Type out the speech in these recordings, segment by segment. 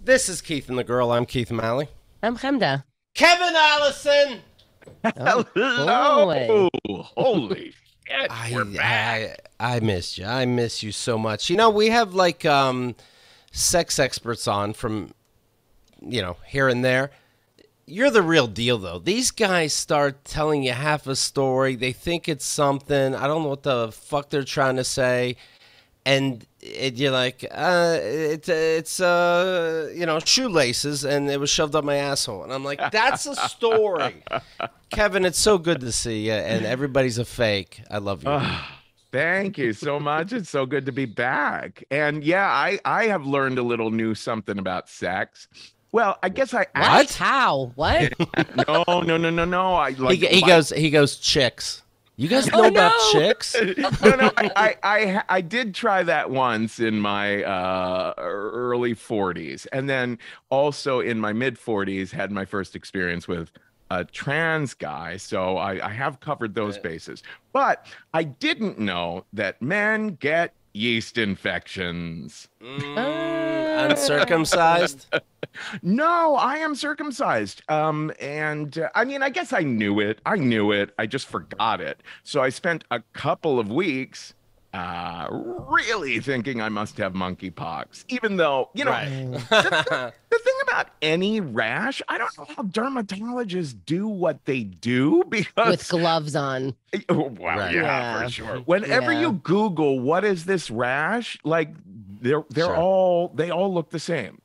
This is Keith and the Girl. I'm Keith Malley. I'm Chemda. Kevin Allison! Hello! Holy shit, we're back. I missed you. I miss you so much. You know, we have like sex experts on from, here and there. You're the real deal, though. These guys start telling you half a story. They think it's something. I don't know what the fuck they're trying to say. And you're like, it's shoelaces, and it was shoved up my asshole. And I'm like, that's a story. Kevin, it's so good to see you, and everybody's a fake. I love you. Thank you so much. It's so good to be back. And yeah, I have learned a little new something about sex. Well, I guess What? How? What? No. He goes chicks. You guys know about chicks? No. I did try that once in my early 40s, and then also in my mid 40s had my first experience with a trans guy. So I have covered those bases, but I didn't know that men get yeast infections. Uncircumcised? No, I am circumcised. I mean, I guess I knew it. I just forgot it. So I spent a couple of weeks really thinking I must have monkeypox, even though, the thing about any rash, I don't know how dermatologists do what they do because With gloves on. Well, yeah, for sure. Whenever you Google what is this rash, like they all look the same.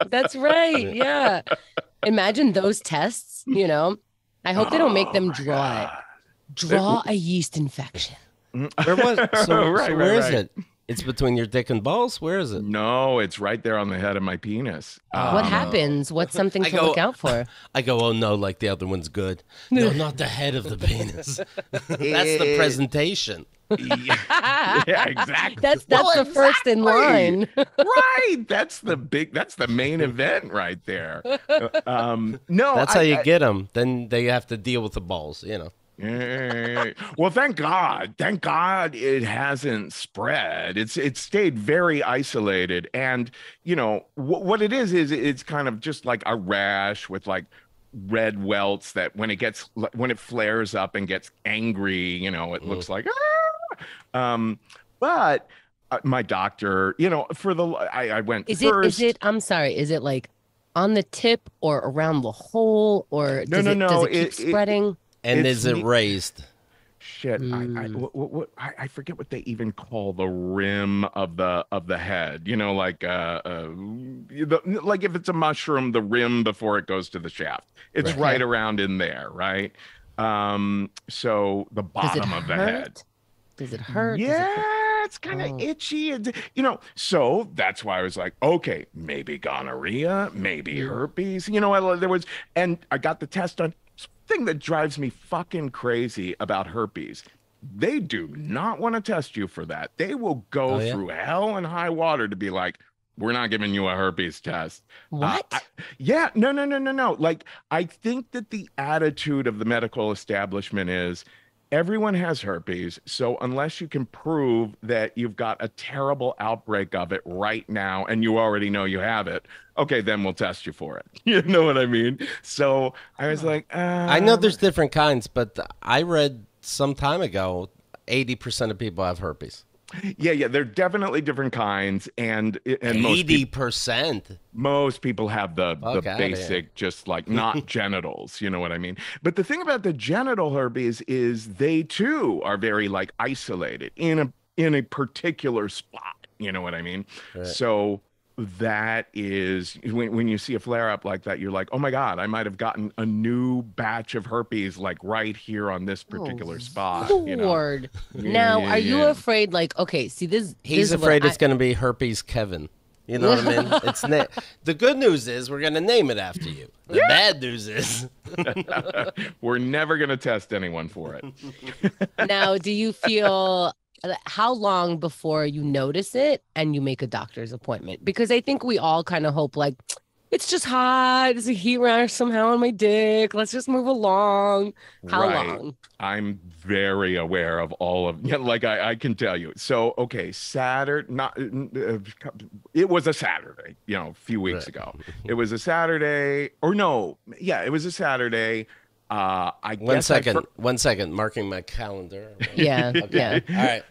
That's right. Yeah. Imagine those tests, I hope they don't make them draw a yeast infection. Where is it? It's between your dick and balls? Where is it? No, it's right there on the head of my penis. What happens? What's something to look out for? I go, oh no, like the other one's good. No, not the head of the penis. That's the presentation. Yeah, exactly. That's the first in line. Right. That's the main event right there. No, that's how you get them. Then they have to deal with the balls, Well, thank God it hasn't spread. It's stayed very isolated, and what it is it's kind of just like a rash with like red welts that when it flares up and gets angry, it looks like but my doctor, I went first. I'm sorry, is it like on the tip or around the hole, or does it keep spreading? And is it raised? Shit, I forget what they even call the rim of the head. Like like if it's a mushroom, the rim before it goes to the shaft. It's right around in there, right? So the bottom of the head. Does it hurt? Yeah, it's kind of itchy. So that's why I was like, okay, maybe gonorrhea, maybe herpes. And I got the test done. Thing that drives me fucking crazy about herpes, they do not want to test you for that. They will go through hell and high water to be like, we're not giving you a herpes test. What? No. Like, I think that the attitude of the medical establishment is everyone has herpes. So unless you can prove that you've got a terrible outbreak of it right now and you already know you have it, okay, then we'll test you for it. You know what I mean? So I was like, I know there's different kinds, but I read some time ago, 80% of people have herpes. Yeah, they're definitely different kinds, and 80%. Most people have the basic, just like not genitals. You know what I mean? But the thing about the genital herpes is they too are very like isolated in a particular spot. You know what I mean? Right. So that is when you see a flare up like that, you're like, oh my God, I might have gotten a new batch of herpes like right here on this particular spot. Lord. Now, are you afraid, like, okay, see this? He's afraid it's going to be herpes Kevin. You know what I mean? The good news is we're going to name it after you. The bad news is we're never going to test anyone for it. Now, do you feel how long before you notice it and you make a doctor's appointment? Because I think we all kind of hope like, It's just hot. There's a heat rash somehow on my dick. Let's just move along. How long? I'm very aware of all of, like I can tell you. So, okay, Saturday, it was a Saturday, a few weeks ago. It was a Saturday, or no, yeah, it was a Saturday. One second, marking my calendar. Yeah, yeah. All right.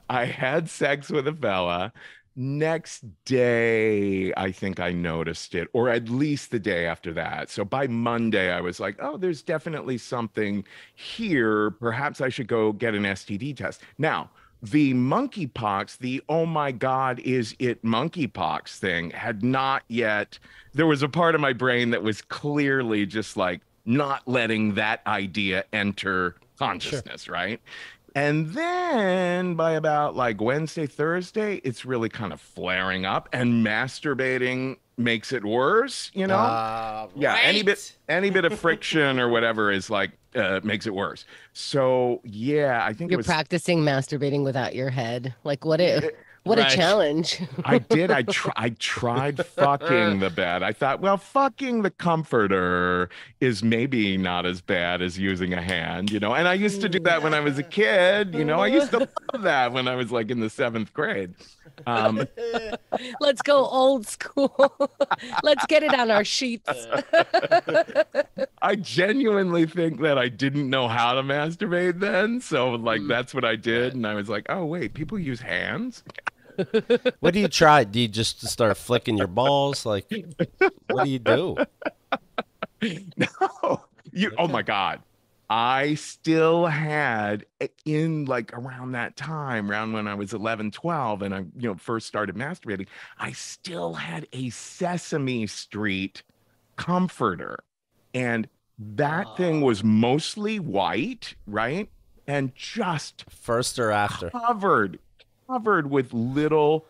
I had sex with a fella. Next day, I think I noticed it, or at least the day after that. So by Monday, I was like, oh, there's definitely something here. Perhaps I should go get an STD test. Now, the monkeypox, the oh my God, is it monkeypox thing had not yet. There was a part of my brain that was clearly just like not letting that idea enter consciousness, right? And then by about like Wednesday, Thursday, it's really kind of flaring up, and masturbating makes it worse, Yeah, right. any bit of friction or whatever is like makes it worse. So yeah, I think You're practicing masturbating without your head. Like what a challenge. I did. I tried fucking the bed. I thought, well, fucking the comforter is maybe not as bad as using a hand, And I used to do that when I was a kid, I used to love that when I was like in the 7th grade. Let's go old school. Let's get it on our sheets. I genuinely think that I didn't know how to masturbate then. So like, that's what I did. And I was like, oh, wait, people use hands? What do you try? Do you just start flicking your balls? Like, what do you do? No, oh my God. I still had in like around that time, around when I was 11, 12, and I, first started masturbating, I still had a Sesame Street comforter. And that thing was mostly white, right? And just first or after covered with little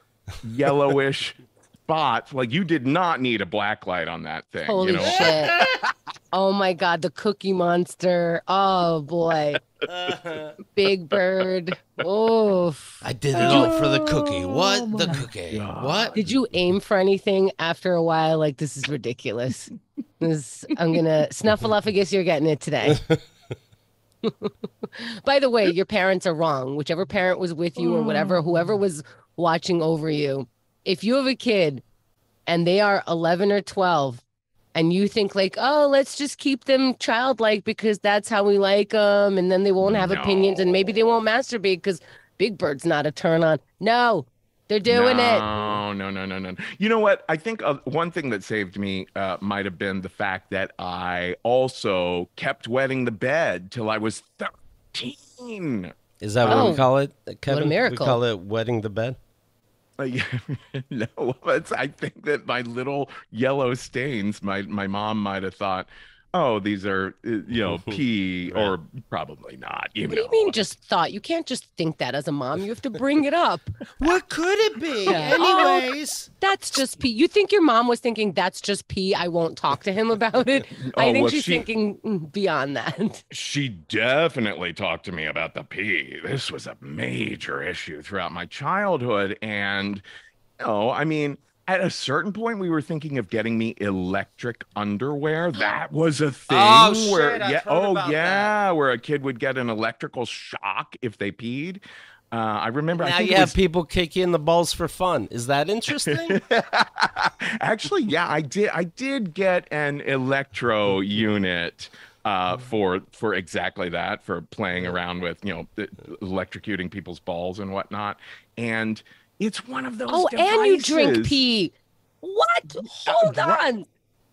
yellowish spots. Like you did not need a black light on that thing. Holy shit. Oh my God, the Cookie Monster. Oh boy. Big Bird. Oof. I did it all for the cookie. What? The cookie. God. What? Did you aim for anything after a while? Like, this is ridiculous. I'm gonna Snuffleupagus, you're getting it today. By the way, your parents are wrong. Whichever parent was with you or whatever, whoever was watching over you, if you have a kid and they are 11 or 12 and you think like, oh, let's just keep them childlike because that's how we like them, and then they won't have opinions and maybe they won't masturbate because Big Bird's not a turn on. No, they're doing it. No. You know what? I think one thing that saved me might have been the fact that I also kept wetting the bed till I was 13. Is that what we call it, Kevin? What a miracle. We call it wetting the bed? No, I think that my little yellow stains, my mom might have thought, oh, these are, pee, right. Or probably not. What do you mean just thought? You can't just think that as a mom. You have to bring it up. What could it be? Yeah. Anyways. That's just pee. You think your mom was thinking, that's just pee, I won't talk to him about it? I think she's thinking beyond that. She definitely talked to me about the pee. This was a major issue throughout my childhood. And, at a certain point, we were thinking of getting me electric underwear. That was a thing. Oh, where, shit, that. Where a kid would get an electrical shock if they peed. I remember. Now you have people kick you in the balls for fun. Is that interesting? Actually, yeah, I did get an electro unit for exactly that, for playing around with electrocuting people's balls and whatnot, and. It's one of those devices. And you drink pee. What? Hold on.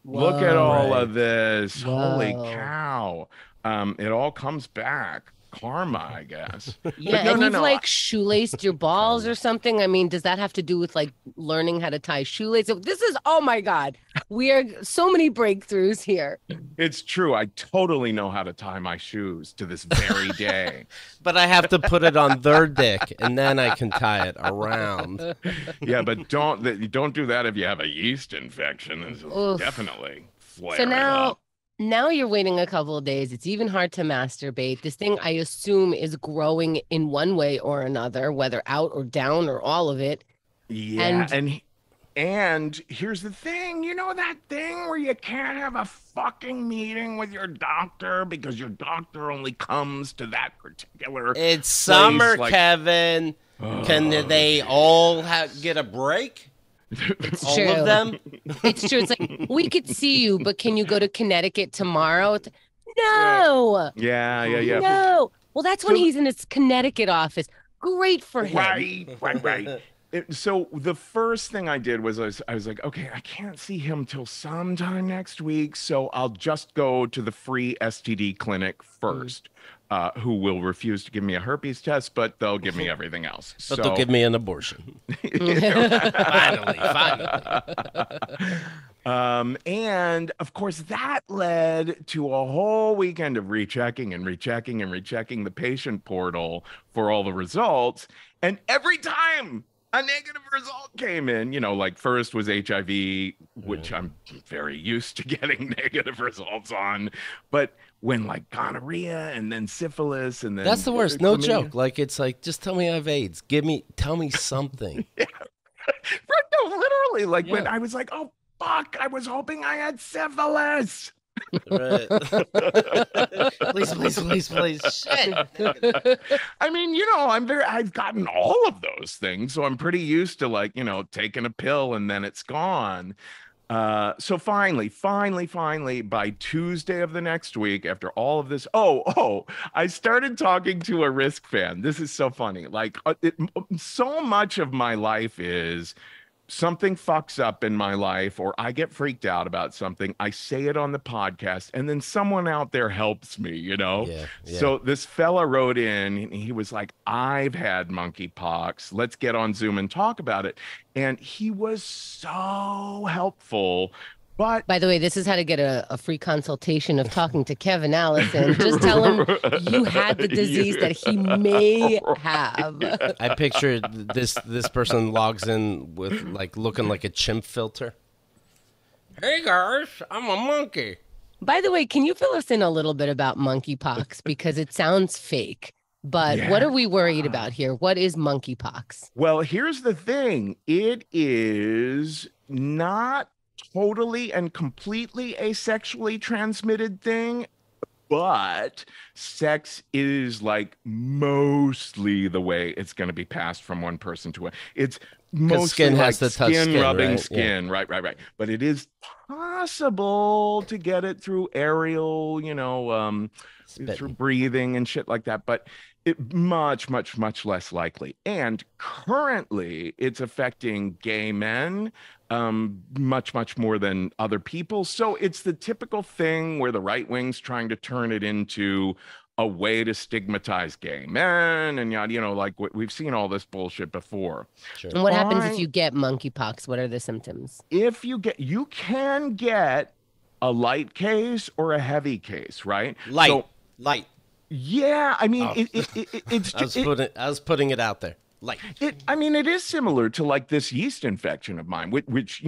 Look at all of this. Whoa. Holy cow. It all comes back. Karma, I guess. Yeah, and you've like shoelaced your balls or something. I mean, does that have to do with like learning how to tie shoelaces? This is, oh my God. We are so many breakthroughs here. It's true. I totally know how to tie my shoes to this very day. But I have to put it on their dick and then I can tie it around. Yeah, but don't do that if you have a yeast infection. This is definitely flaring up. Now you're waiting a couple of days. It's even hard to masturbate. This thing, I assume, is growing in one way or another, whether out or down or all of it. Yeah, and And here's the thing, you know that thing where you can't have a fucking meeting with your doctor because your doctor only comes to that particular It's summer, like, Kevin. Can they all get a break? It's all true. of them? It's true. It's like, we could see you, but can you go to Connecticut tomorrow? No. Yeah. No. Well, that's when he's in his Connecticut office. Great for him. Right. So the first thing I did was I was like, okay, I can't see him till sometime next week, so I'll just go to the free STD clinic first, who will refuse to give me a herpes test, but they'll give me everything else. But they'll give me an abortion. Finally. And of course, that led to a whole weekend of rechecking the patient portal for all the results. And every time a negative result came in, like first was HIV, which I'm very used to getting negative results on. But when like gonorrhea and then syphilis and then that's the worst. No joke. Like, it's like, just tell me I have AIDS. Tell me something. Yeah. No, literally, like when I was like, oh, fuck, I was hoping I had syphilis. Right. please. Shit. I mean, I've gotten all of those things, so I'm pretty used to like, taking a pill and then it's gone. So finally, by Tuesday of the next week, after all of this, I started talking to a Risk fan. This is so funny. Like, so much of my life is something fucks up in my life, or I get freaked out about something, I say it on the podcast, and then someone out there helps me, Yeah. So this fella wrote in, and he was like, I've had monkeypox. Let's get on Zoom and talk about it. And he was so helpful. But by the way, this is how to get a free consultation of talking to Kevin Allison. Just tell him you had the disease that he may have. I pictured this person logs in with like looking like a chimp filter. Hey guys, I'm a monkey. By the way, can you fill us in a little bit about monkeypox? Because it sounds fake. But what are we worried about here? What is monkeypox? Well, here's the thing. It is not totally and completely a sexually transmitted thing, but sex is like mostly the way it's going to be passed from one person to another. It's mostly skin like has to touch skin rubbing right? skin, right. But it is possible to get it through aerial, through breathing and shit like that. But it much less likely. And currently it's affecting gay men much more than other people. So it's the typical thing where the right wing's trying to turn it into a way to stigmatize gay men and like we've seen all this bullshit before. Sure. And what happens if you get monkeypox? What are the symptoms? You can get a light case or a heavy case, right? Light. Yeah, I mean, it's just. I was putting it out there. Like, it is similar to like this yeast infection of mine, which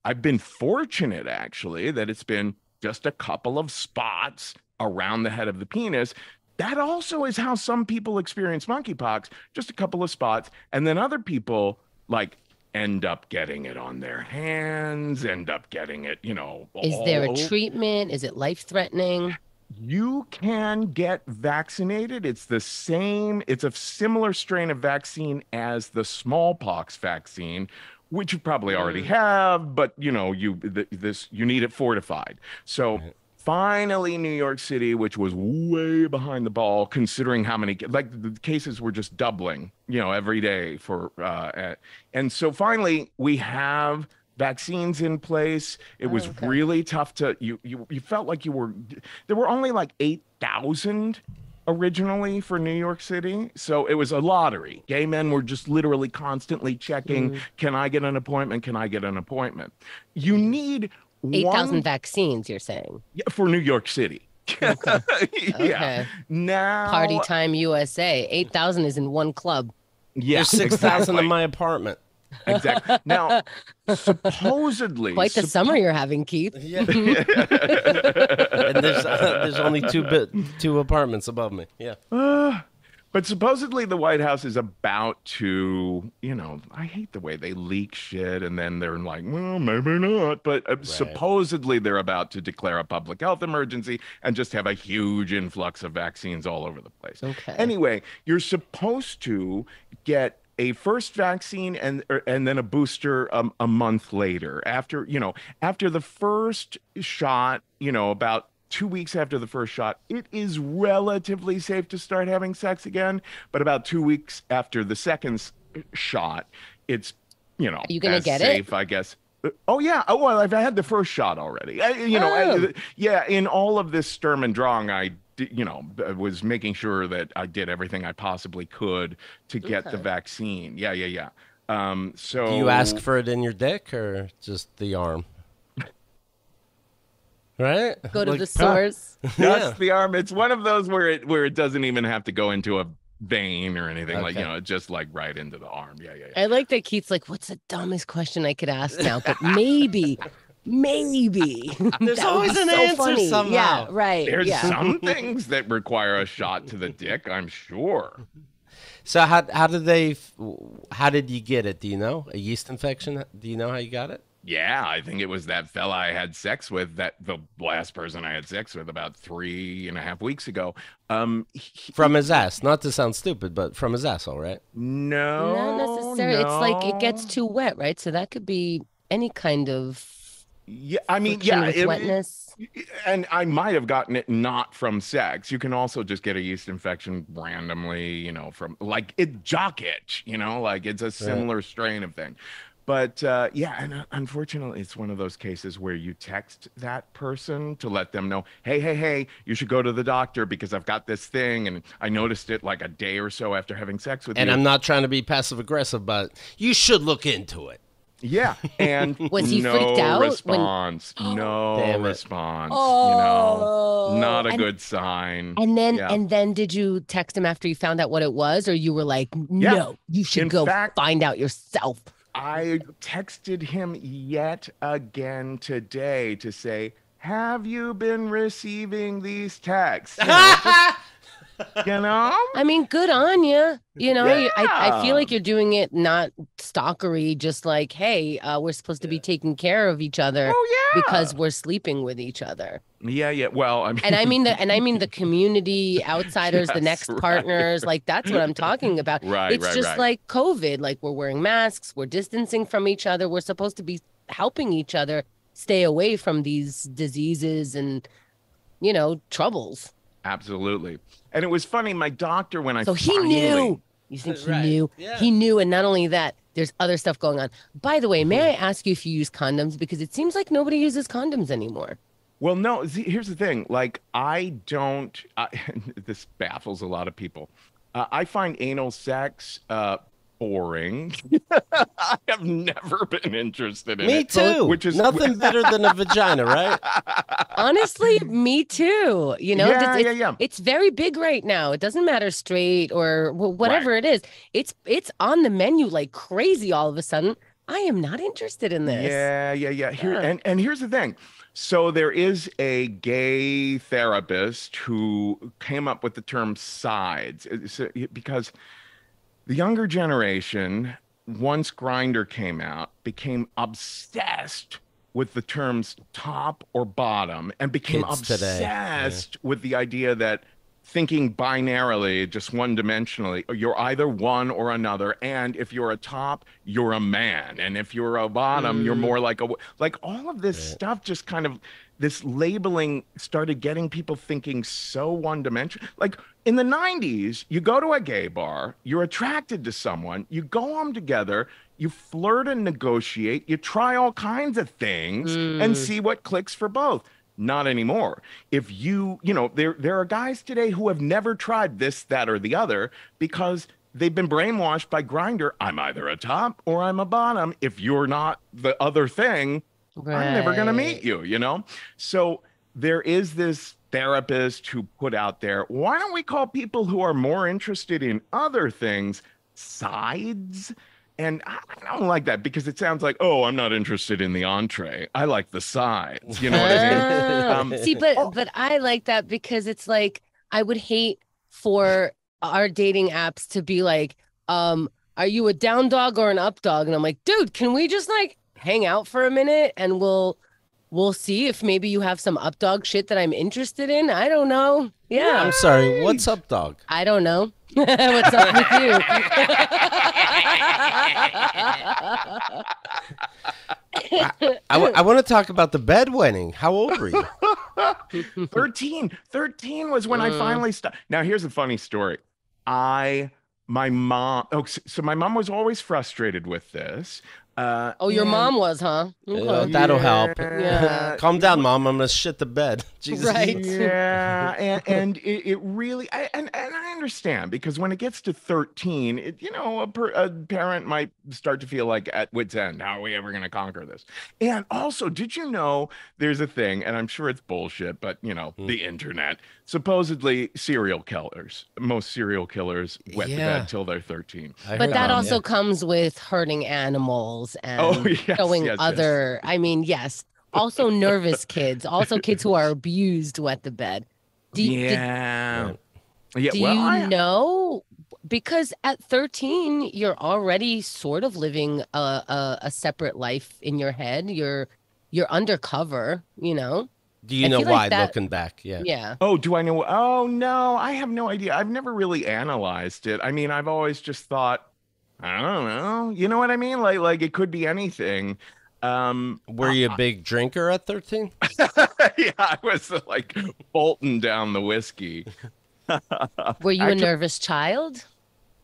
I've been fortunate actually that it's been just a couple of spots around the head of the penis. That also is how some people experience monkeypox, just a couple of spots, and then other people like end up getting it on their hands, end up getting it, Is there a treatment? Is it life-threatening? You can get vaccinated. It's a similar strain of vaccine as the smallpox vaccine, which you probably already have, but you need it fortified. So finally, New York City, which was way behind the ball, considering how many, like the cases were just doubling, every day and so finally we have vaccines in place. It was really tough to, you felt like there were only like 8,000 originally for New York City. So it was a lottery. Gay men were just literally constantly checking, can I get an appointment? Can I get an appointment? You need 8,000 vaccines, you're saying? For New York City. Okay. Yeah. Now Party Time USA. 8,000 is in one club. Yeah. There's 6,000 in my apartment. Exactly. Now, supposedly, quite the summer you're having, Keith. Yeah. And there's only two apartments above me. Yeah. But supposedly the White House is about to, I hate the way they leak shit and then they're like, well, maybe not. But supposedly they're about to declare a public health emergency and just have a huge influx of vaccines all over the place. Okay. Anyway, you're supposed to get a first vaccine and then a booster a month later after the first shot, about 2 weeks after the first shot, it is relatively safe to start having sex again. But about 2 weeks after the second shot, it's, Are you gonna get safe, I guess. Oh, yeah. Oh, well, I've had the first shot already. In all of this Sturm and Drang, I was making sure that I did everything I possibly could to get the vaccine. Yeah. So do you ask for it in your dick or just the arm? Right? Go to the source. Just the arm. It's one of those where it doesn't even have to go into a vein or anything. Like, just like right into the arm. Yeah. I like that Keith's like, what's the dumbest question I could ask now? But maybe. There's always an answer somehow. Yeah, right. There's some things that require a shot to the dick, I'm sure. So how did you get it? Do you know? A yeast infection? Do you know how you got it? Yeah, I think it was that fella I had sex with, the last person I had sex with about 3.5 weeks ago. From his ass. Not to sound stupid, but from his asshole, right? No, not necessarily. It's like it gets too wet, right? So that could be any kind of wetness. And I might have gotten it not from sex. You can also just get a yeast infection randomly, from like jock itch, like it's a similar strain of thing. But and unfortunately, it's one of those cases where you text that person to let them know, hey, you should go to the doctor because I've got this thing. And I noticed it like a day or so after having sex with you. And I'm not trying to be passive aggressive, but you should look into it. Yeah. And was he freaked out? Response. No response. Not a good sign. And then did you text him after you found out what it was? Or you were like, no, you should find out yourself? I texted him yet again today to say, have you been receiving these texts? I mean, good on you. I feel like you're doing it not stalkery, just like, hey, we're supposed to be taking care of each other because we're sleeping with each other. Yeah. Well, I mean, and I mean the community outsiders, the next partners, like that's what I'm talking about. It's just like COVID, like we're wearing masks, we're distancing from each other. We're supposed to be helping each other stay away from these diseases and, troubles. Absolutely. And it was funny, my doctor, when he knew. You think he knew? Yeah. He knew, and not only that, there's other stuff going on. By the way, may I ask you if you use condoms? Because it seems like nobody uses condoms anymore. Well, no, here's the thing. Like, this baffles a lot of people. I find anal sex boring. I have never been interested in it. Me too. Which is nothing better than a vagina, right? Honestly, me too. It's very big right now. It doesn't matter straight or whatever it is. It's on the menu like crazy all of a sudden. I am not interested in this. Yeah. And here's the thing. So there is a gay therapist who came up with the term sides because the younger generation, once Grindr came out, became obsessed with the terms top or bottom and became obsessed with the idea that thinking binarily, just one-dimensionally, you're either one or another. And if you're a top, you're a man. And if you're a bottom, you're more like all of this stuff just kind of, this labeling started getting people thinking so one-dimensional. Like in the 90s, you go to a gay bar, you're attracted to someone, you go home together, you flirt and negotiate, you try all kinds of things and see what clicks for both. Not anymore. If there are guys today who have never tried this, that, or the other because they've been brainwashed by Grindr. I'm either a top or I'm a bottom. If you're not the other thing, I'm never going to meet you, So there is this therapist who put out there, why don't we call people who are more interested in other things sides? And I don't like that because it sounds like, oh, I'm not interested in the entree. I like the sides. You know what I mean? See, but I like that because it's like I would hate for our dating apps to be like, are you a down dog or an up dog? And I'm like, dude, can we just like hang out for a minute and we'll see if maybe you have some up dog shit that I'm interested in. I don't know. Yeah. I'm sorry. What's up, dog? I don't know. What's up with you? I want to talk about the bedwetting. How old were you? 13. 13 was when I finally stopped. Now, here's a funny story. My mom was always frustrated with this. Your mom was, huh? Okay. That'll help. Yeah. Calm down, Mom. I'm gonna shit the bed. Jesus. Right. Yeah, and it really, and I understand, because when it gets to 13, a parent might start to feel like at wit's end. How are we ever gonna conquer this? And also, did you know there's a thing, and I'm sure it's bullshit, but the internet. Supposedly, most serial killers wet the bed till they're 13. But that also comes with hurting animals and showing other. I mean, yes. Also, nervous kids. Also, kids who are abused wet the bed. Do you know? Because at 13, you're already sort of living a separate life in your head. You're undercover. Do you know why, looking back? Yeah. Yeah. Oh, do I know? Oh, no, I have no idea. I've never really analyzed it. I mean, I've always just thought, I don't know. You know what I mean? Like it could be anything. Were you a big drinker at 13? Yeah, I was like bolting down the whiskey. Were you a nervous child?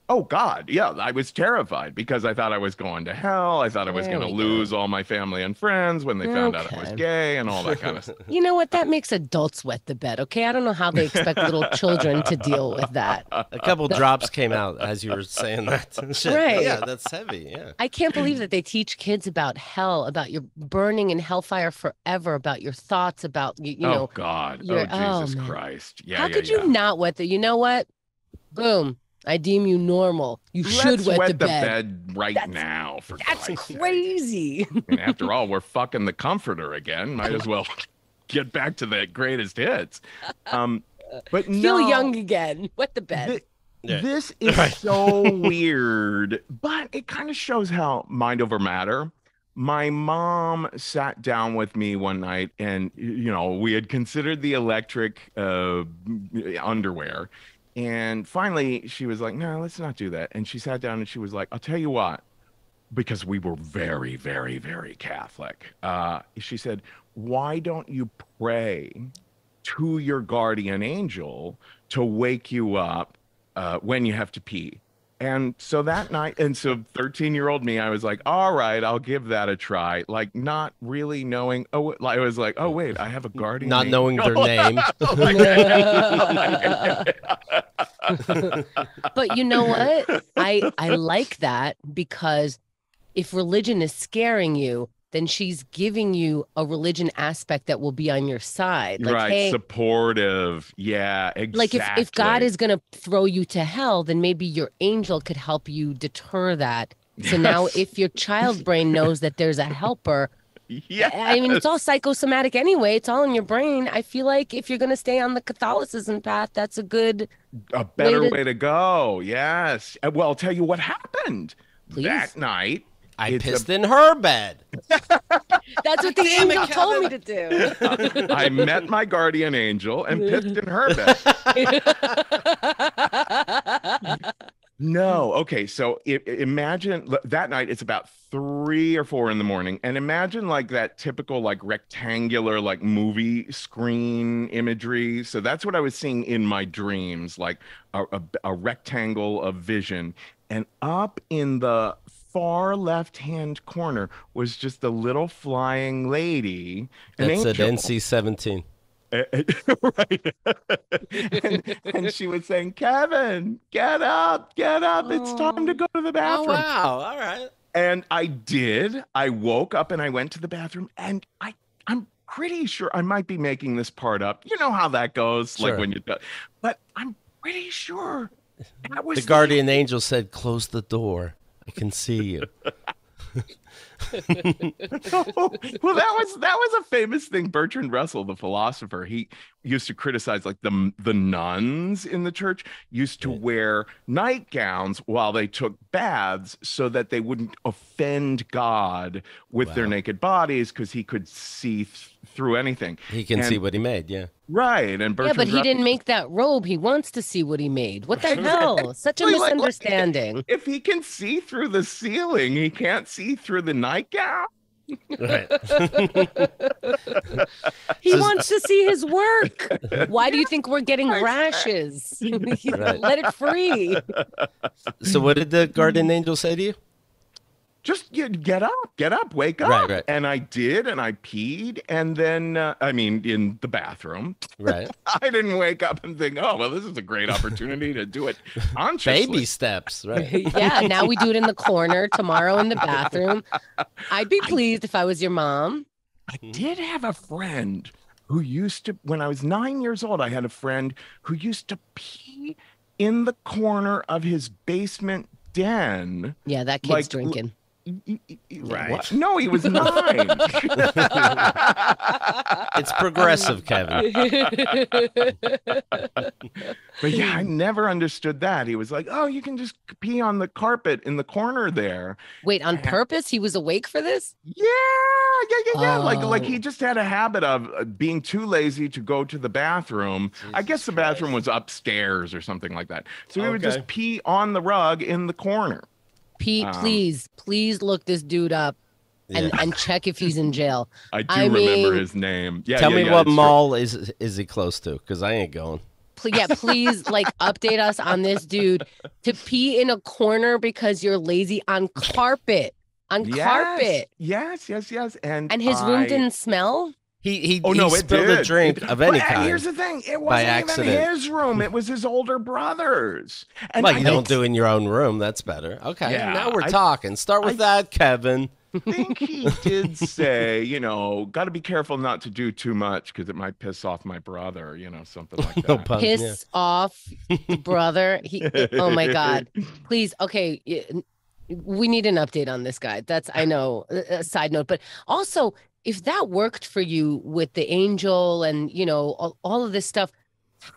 Oh, God. Yeah, I was terrified because I thought I was going to hell. I thought I was going to lose all my family and friends when they found out I was gay and all that kind of stuff. You know what? That makes adults wet the bed, okay? I don't know how they expect little children to deal with that. A couple drops came out as you were saying that. Shit. Right. Yeah, that's heavy. Yeah. I can't believe that they teach kids about hell, about your burning in hellfire forever, about your thoughts, about, Oh, God. Jesus Christ. Yeah, how could you not wet the... You know what? Boom. I deem you normal. Let's should wet the bed right now. That's crazy. And after all, we're fucking the comforter again. Might as well get back to the greatest hits. But feel young again. Wet the bed. This is so weird, but it kind of shows how mind over matter. My mom sat down with me one night, and we had considered the electric underwear. And finally, she was like, no, let's not do that. And she sat down and she was like, I'll tell you what, because we were very, very, very Catholic. She said, why don't you pray to your guardian angel to wake you up when you have to pee? And so that night, and so 13-year-old me, I was like, all right, I'll give that a try. Like, not really knowing. Oh, I was like, oh, wait, I have a guardian. Not knowing their name. But you know what? I like that, because if religion is scaring you, then she's giving you a religion aspect that will be on your side. Like, right. Hey, supportive. Yeah, exactly. Like if God is going to throw you to hell, then maybe your angel could help you deter that. So now if your child brain knows that there's a helper, I mean, it's all psychosomatic anyway. It's all in your brain. I feel like if you're going to stay on the Catholicism path, that's a better way to go. Yes. Well, I'll tell you what happened. Please? That night. I pissed in her bed. That's what the angel told me to do. I met my guardian angel and pissed in her bed. No. Okay. So imagine that night, it's about 3 or 4 in the morning. And imagine like that typical, like rectangular, like movie screen imagery. So that's what I was seeing in my dreams, like a rectangle of vision. And up in the far left-hand corner was just a little flying lady. That's at NC-17. Right. and she was saying, Kevin, get up. It's time to go to the bathroom. Oh, wow. All right. And I did. I woke up and I went to the bathroom, and I'm pretty sure I might be making this part up. You know how that goes, sure. Like when but I'm pretty sure that was the guardian angel said, close the door. I can see you. Well, that was a famous thing. Bertrand Russell, the philosopher, he used to criticize like the nuns in the church used to wear nightgowns while they took baths so that they wouldn't offend God with their naked bodies, because he could see through anything. He can see what he made, yeah. Right. And Bertrand but he didn't make that robe. He wants to see what he made. What the hell? Such a misunderstanding. If he can see through the ceiling, he can't see through the nightgown. Right. He wants to see his work. Why do you think we're getting rashes? Let it free. So what did the guardian angel say to you? Just get up, wake up. Right. And I did, and I peed, and then, in the bathroom. Right. I didn't wake up and think, oh, well, this is a great opportunity to do it consciously. Baby steps, right? Yeah, now we do it in the corner, tomorrow in the bathroom. I'd be pleased if I was your mom. I did have a friend who used to, when I was 9 years old, I had a friend who used to pee in the corner of his basement den. Yeah, that kid's drinking. Right. What? No, he was 9. It's progressive, Kevin. But yeah, I never understood that. He was like, oh, you can just pee on the carpet in the corner there. Wait, on purpose? He was awake for this? Yeah. Oh. Like he just had a habit of being too lazy to go to the bathroom. I guess the bathroom was upstairs or something like that. So he would just pee on the rug in the corner. Pete, please look this dude up and check if he's in jail. I remember his name. Yeah. Tell me what mall is he close to? Because I ain't going. Please update us on this dude to pee in a corner because you're lazy on carpet. Carpet. Yes. And his room didn't smell? He spilled a drink of any kind. Here's the thing. It wasn't even his room. It was his older brother's. And you don't do it in your own room. That's better. Okay, now we're talking. Start with that, Kevin. I think he did say, got to be careful not to do too much because it might piss off my brother, something like that. Piss off brother? Oh, my God. Please, okay, we need an update on this guy. That's, I know, a side note. But also, if that worked for you with the angel and, all of this stuff,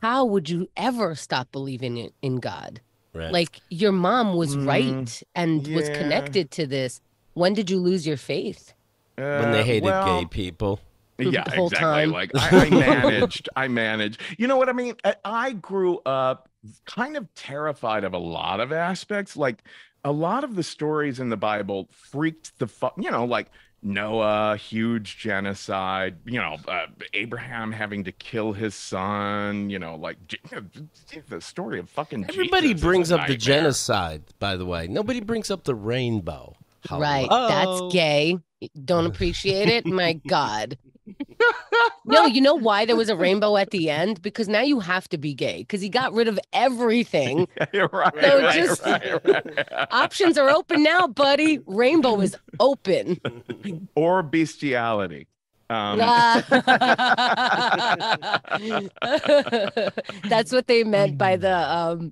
how would you ever stop believing in God? Right. Like, your mom was right and was connected to this. When did you lose your faith? When they hated gay people. Yeah, the whole exactly. time. Like I managed. You know what I mean? I grew up kind of terrified of a lot of aspects. Like a lot of the stories in the Bible freaked the like Noah, huge genocide, Abraham having to kill his son, the story of fucking Everybody Jesus brings up the nightmare. genocide, by the way. Nobody brings up the rainbow. Hello. Right. That's gay. Don't appreciate it? My God. No, you know why there was a rainbow at the end? Because now you have to be gay because he got rid of everything. Options are open now, buddy. Rainbow is open. Or bestiality. That's what they meant by the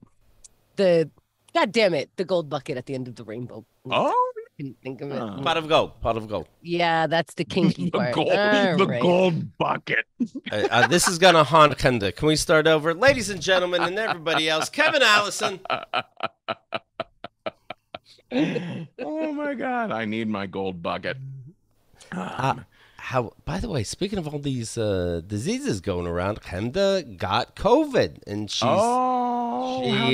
God damn it, the gold bucket at the end of the rainbow. Oh, Couldn't think of it. Pot of gold. Yeah, that's the kinky part. The gold bucket. This is gonna haunt Chemda. Can we start over, ladies and gentlemen, and everybody else? Kevin Allison. Oh my God, I need my gold bucket. By the way, speaking of all these diseases going around, Chemda got COVID, and she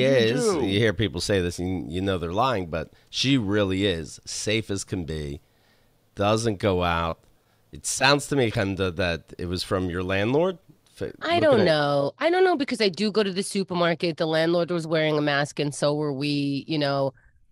is. You hear people say this, and you know they're lying, but she really is safe as can be. Doesn't go out. It sounds to me, Chemda, that it was from your landlord. I don't know. I don't know because I do go to the supermarket. The landlord was wearing a mask, and so were we.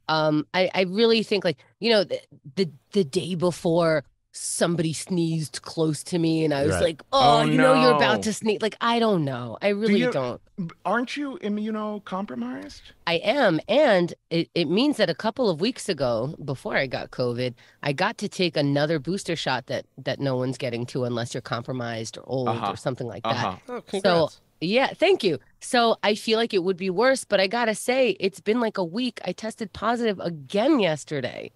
I really think the day before, somebody sneezed close to me and I was like, you're about to sneeze. Like, I don't know. I really don't. Aren't you immunocompromised? I am. And it means that a couple of weeks ago, before I got COVID, I got to take another booster shot that no one's getting to unless you're compromised or old or something like that. Oh, congrats. So, yeah, thank you. So I feel like it would be worse, but I got to say, it's been like a week. I tested positive again yesterday.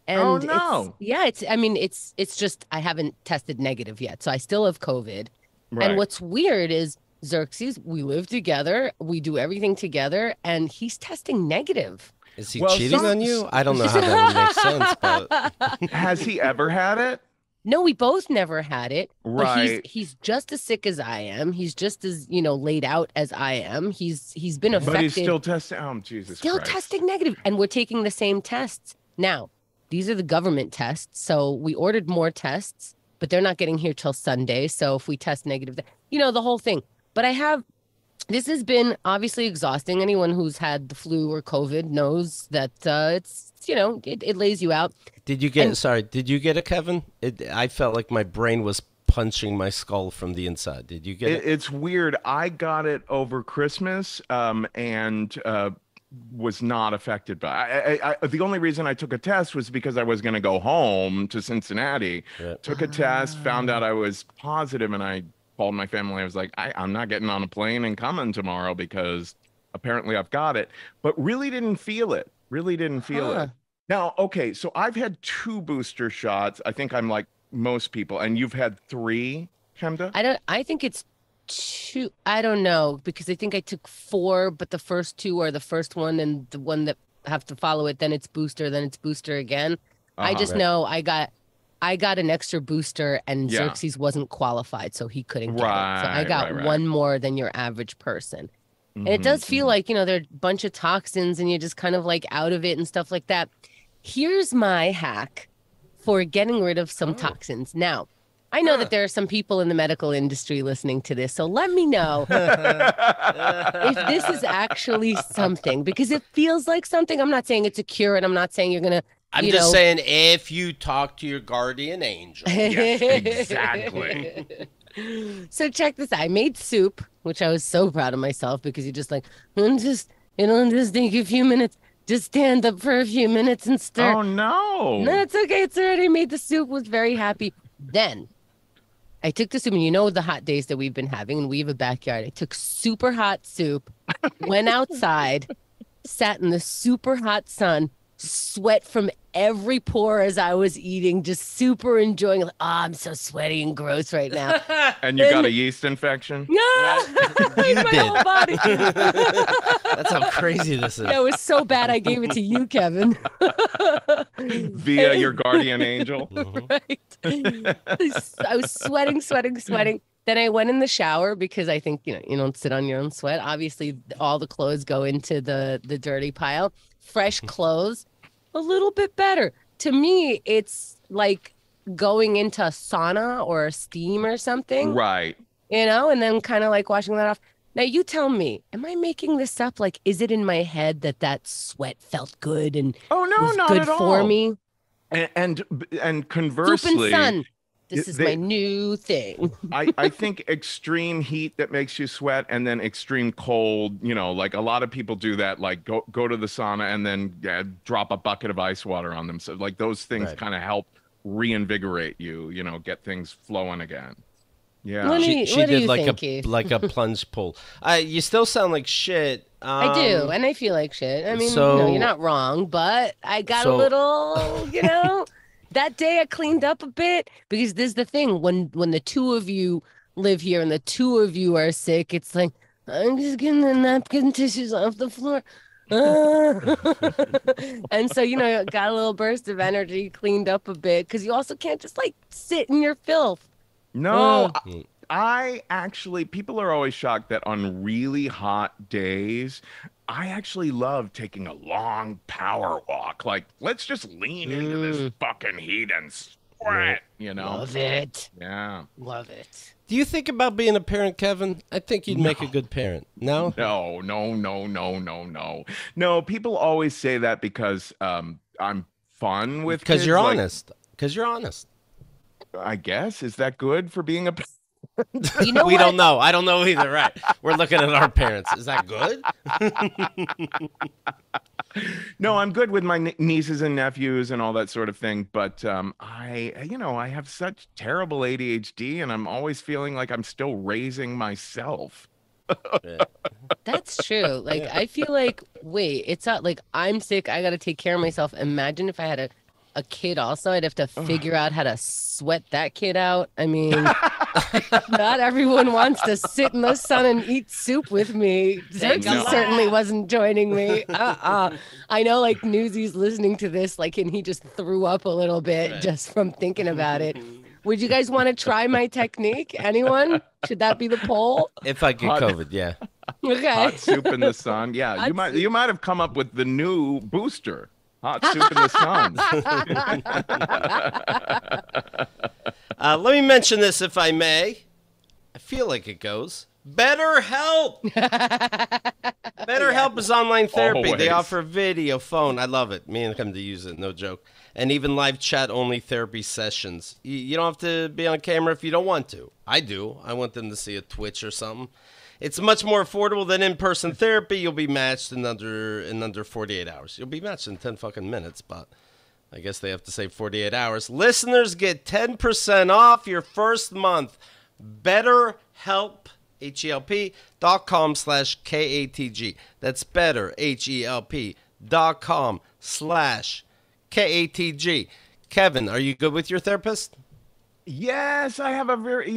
Oh And no. it's just I haven't tested negative yet. So I still have COVID. And Right. what's weird is Xerxes, we live together, we do everything together, and he's testing negative. Is he Well, cheating on you? I don't know how that would make sense, but Has he ever had it? No, we both never had it. But Right. he's just as sick as I am. He's just as, laid out as I am. He's been affected. But he's still testing. Oh, Jesus Still Christ. testing negative, and we're taking the same tests. Now, these are the government tests, so we ordered more tests, but they're not getting here till Sunday. So if we test negative, the whole thing. But this has been obviously exhausting. Anyone who's had the flu or COVID knows that it lays you out. did you get it, Kevin? I felt like my brain was punching my skull from the inside. Did you get it? It's weird. I got it over Christmas, and was not affected by. The only reason I took a test was because I was going to go home to Cincinnati. Yeah. Took a test, found out I was positive, and I called my family. I was like, I'm not getting on a plane and coming tomorrow because apparently I've got it, but really didn't feel it. Really didn't feel it. Now, okay, so I've had 2 booster shots. I think I'm like most people, and you've had 3, Chemda? I think it's 2. I don't know, because I think I took 4, but the first 2 are the first one, and the one that have to follow it, then it's booster again. I just know I got an extra booster, and Xerxes wasn't qualified, so he couldn't get it. So I got one more than your average person. And it does feel like, there are a bunch of toxins and you're just kind of like out of it and stuff like that. Here's my hack for getting rid of some toxins. Now, I know that there are some people in the medical industry listening to this, so let me know if this is actually something, because it feels like something. I'm not saying it's a cure, and I'm not saying you're going to, I'm just saying, if you talk to your guardian angel. Yes, exactly. So check this out. I made soup, which I was so proud of myself, because you're just like, it'll just take a few minutes. Just stand up for a few minutes and stir. Oh, no. No, it's okay. It's already made. The soup. Was very happy. Then I took the soup, and the hot days that we've been having, and we have a backyard. I took super hot soup, went outside, sat in the super hot sun, sweat from every pore as I was eating, just super enjoying. Like, I'm so sweaty and gross right now. And you got a yeast infection? Yeah, my whole body. That's how crazy this is. Yeah, it was so bad I gave it to you, Kevin. Via your guardian angel? Right. I was sweating. Then I went in the shower, because I think, you don't sit on your own sweat. Obviously, all the clothes go into the dirty pile. Fresh clothes, a little bit better. To me, it's like going into a sauna or a steam or something. Right. And then kind of like washing that off. Now, you tell me, am I making this up? Like, is it in my head that sweat felt good and was not good at all. for me? And conversely, Soup and sun. This is my new thing. I think extreme heat that makes you sweat, and then extreme cold, like a lot of people do that, like go to the sauna and then drop a bucket of ice water on them. So like those things kind of help reinvigorate you, get things flowing again. Yeah. She did like a plunge pull. You still sound like shit. I do, and I feel like shit. I mean, you're not wrong, but I got a little, That day I cleaned up a bit, because this is the thing. When the 2 of you live here and the 2 of you are sick, it's like, I'm just getting the napkin tissues off the floor. And so, got a little burst of energy, cleaned up a bit, because you also can't just like sit in your filth. No, I actually, people are always shocked that on really hot days, I actually love taking a long power walk. Like, let's just lean into this fucking heat and sweat, Love it. Yeah. Love it. Do you think about being a parent, Kevin? I think you'd make a good parent. No? No, people always say that because I'm fun with Because kids. you're honest. Because you're honest. I guess. Is that good for being a We don't know. I don't know either. Right. We're looking at our parents. Is that good? No, I'm good with my nieces and nephews and all that sort of thing. But I have such terrible ADHD, and I'm always feeling like I'm still raising myself. That's true. Like, I feel like, wait, it's not like I'm sick. I got to take care of myself. Imagine if I had a a kid also. I'd have to figure out how to sweat that kid out. I mean, not everyone wants to sit in the sun and eat soup with me. Xerxes certainly wasn't joining me. I know, like, Newsy's listening to this, like, and he just threw up a little bit just from thinking about it. Would you guys want to try my technique? Anyone? Should that be the poll? If I get COVID, yeah. Okay. Hot soup in the sun. Yeah, you might have come up with the new booster. Hot soup in the sun. Let me mention this, if I may. I feel like it goes. BetterHelp. BetterHelp is online therapy. Always. They offer video, phone. I love it. Me and Chemda use it, no joke. And even live chat-only therapy sessions. You don't have to be on camera if you don't want to. I do. I want them to see a Twitch or something. It's much more affordable than in-person therapy. You'll be matched in under 48 hours. You'll be matched in 10 fucking minutes, but I guess they have to say 48 hours. Listeners get 10% off your first month. BetterHelp, HELP.com/KATG. That's better, HELP.com/KATG. Kevin, are you good with your therapist? Yes, I have a very,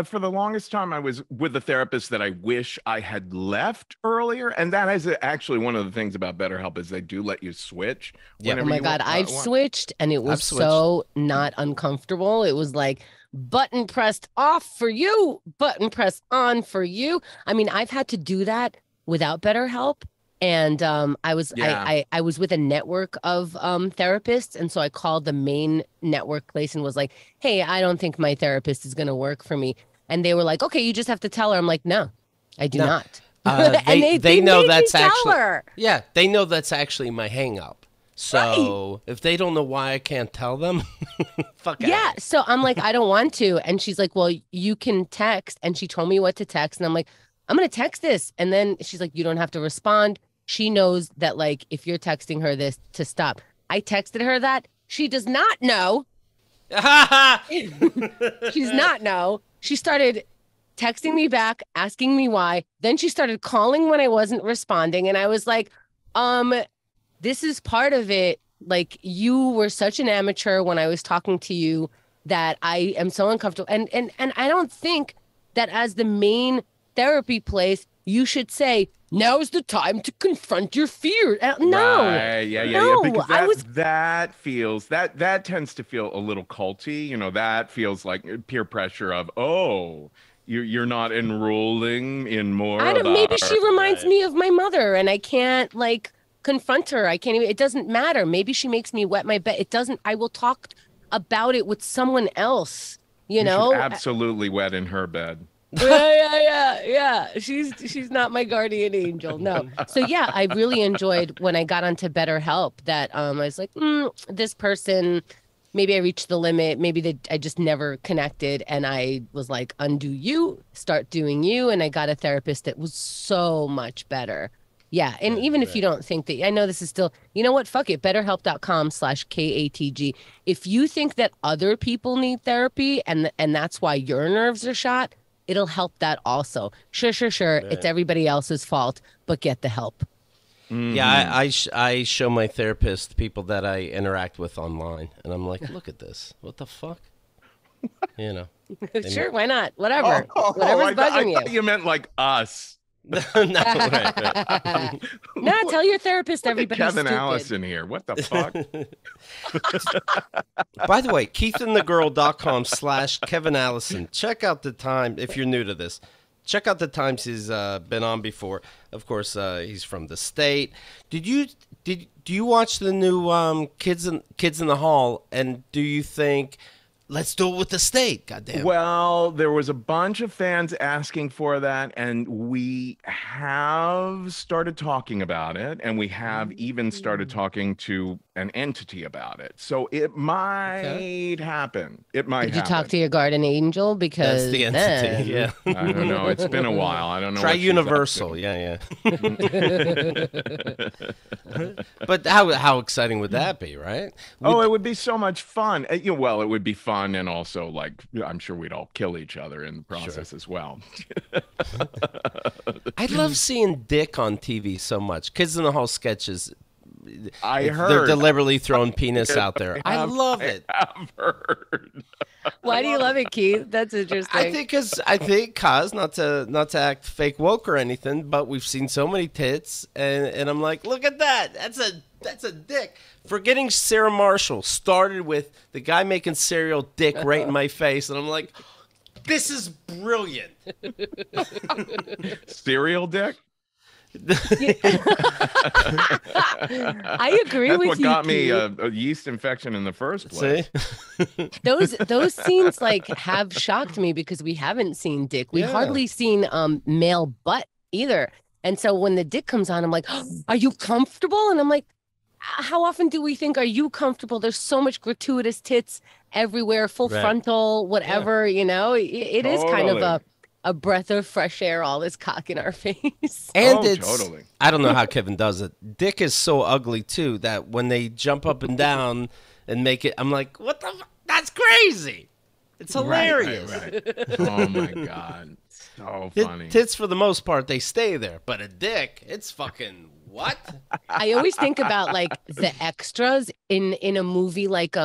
for the longest time I was with a therapist that I wish I had left earlier. And that is actually one of the things about BetterHelp is they do let you switch. Yeah. Oh my God, I've switched and it was so not uncomfortable. It was like button pressed off for you, button pressed on for you. I mean, I've had to do that without BetterHelp. And I was with a network of therapists. And so I called the main network place and was like, hey, I don't think my therapist is going to work for me. And they were like, okay, you just have to tell her. I'm like, no, I do not. And they know that's actually, her. Yeah, they know that's actually my hang up. So if they don't know why I can't tell them, fuck it. Yeah. So I'm like, I don't want to. And she's like, well, you can text. And she told me what to text. And I'm like, I'm going to text this. And then she's like, you don't have to respond. She knows that, like, if you're texting her this to stop. I texted her that. She does not know. She does not know. She started texting me back, asking me why. Then she started calling when I wasn't responding. And I was like, this is part of it. Like, you were such an amateur when I was talking to you that I am so uncomfortable. And I don't think that as the main therapy place, you should say, now's the time to confront your fear. No. Right. Yeah. No, because that tends to feel a little culty. That feels like peer pressure of, you're not enrolling in more. Maybe she reminds me of my mother and I can't, like, confront her. I can't even, it doesn't matter. Maybe she makes me wet my bed. It doesn't, I will talk about it with someone else, you know? Should absolutely wet in her bed. Yeah. She's not my guardian angel. No. So yeah, I really enjoyed when I got onto BetterHelp that I was like, this person, maybe I reached the limit. Maybe I just never connected. And I was like, undo you, start doing you. And I got a therapist that was so much better. Yeah. And even if you don't think that, I know this is still, you know what? Fuck it. BetterHelp.com/KATG. If you think that other people need therapy and that's why your nerves are shot, it'll help that also. Sure. Right. It's everybody else's fault, but get the help. Mm-hmm. Yeah, I show my therapist people that I interact with online, and I'm like, look at this. What the fuck? Sure, why not? Whatever. Whatever's bugging you. I thought you meant like us. No, right. No, tell your therapist everybody's Kevin stupid. Allison here. What the fuck? By the way, keithandthegirl.com/Kevin Allison. Check out the time, if you're new to this, check out the times he's been on before. Of course, he's from the state. Do you watch the new Kids in the Hall, and do you think, let's do it with the state? Goddamn. Well, there was a bunch of fans asking for that, and we have started talking about it, and we have even started talking to an entity about it. So it might happen. It might Did you talk to your guardian angel? Because that's the entity. Yeah. I don't know. It's been a while. I don't know. Try Universal. Yeah. But how exciting would that be, right? It would be so much fun. Well, it would be fun, and also, like, I'm sure we'd all kill each other in the process as well. I love seeing Dick on TV so much. Kids in the Hall sketches, I they're heard. deliberately throwing penis out there. I love it. I've heard. Why do you love it, Keith? That's interesting. I think cause not to act fake woke or anything, but we've seen so many tits, and I'm like, look at that. That's a dick. Forgetting Sarah Marshall started with the guy making cereal dick right in my face, and I'm like, this is brilliant. Cereal dick? I agree That's with what you. got me a yeast infection in the first place. Those scenes like have shocked me because we haven't seen dick. We've hardly seen male butt either. And so when the dick comes on, I'm like, oh, are you comfortable? And I'm like, how often do we think, are you comfortable? There's so much gratuitous tits everywhere, full frontal, whatever, you know, it is kind of a breath of fresh air, all this cock in our face. And totally. I don't know how Kevin does it. Dick is so ugly too that when they jump up and down and make it, I'm like, what the? That's crazy. It's hilarious. Right. Oh my God. So funny. Tits for the most part, they stay there, but a dick, it's fucking what? I always think about like the extras in a movie like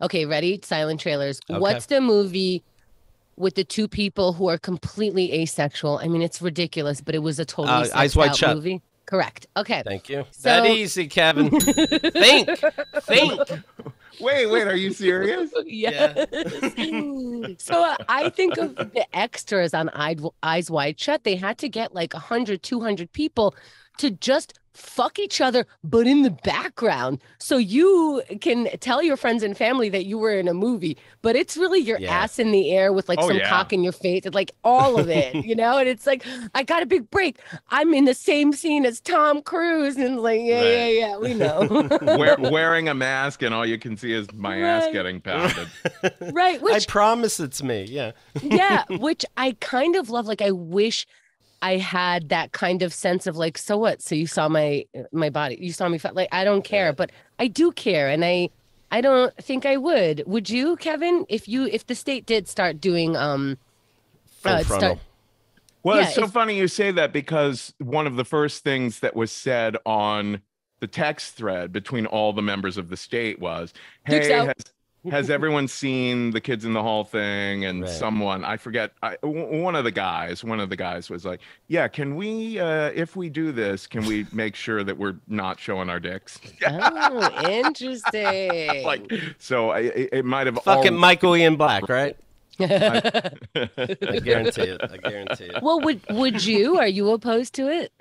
okay, ready? Silent trailers. Okay. What's the movie with the two people who are completely asexual? I mean, it's ridiculous, but it was a totally Eyes Wide Shut movie. Correct. Okay. Thank you. So, that easy, Kevin. Think. Wait, are you serious? Yes. Yeah. So I think of the extras on Eyes Wide Shut. They had to get like 100, 200 people to just fuck each other, but in the background. So you can tell your friends and family that you were in a movie, but it's really your ass in the air with like some cock in your face. It's like all of it, you know? And it's like, I got a big break. I'm in the same scene as Tom Cruise. And like, yeah, we know. Wearing a mask and all you can see is my ass getting pounded. Right. I promise it's me. Yeah. Yeah. Which I kind of love. Like, I wish I had that kind of sense of like, so what? So you saw my body, you saw me fat. Like, I don't care, but I do care, and I don't think I would. Would you, Kevin? If the state did start doing Well, it's so funny you say that, because one of the first things that was said on the text thread between all the members of the state was, "Hey, has everyone seen the Kids in the Hall thing?" And someone, I forget, one of the guys was like, yeah, can we, if we do this, can we make sure that we're not showing our dicks? Oh, interesting. Like, so it might have fucking Michael Ian Black, right? I guarantee it. Well, would you? Are you opposed to it?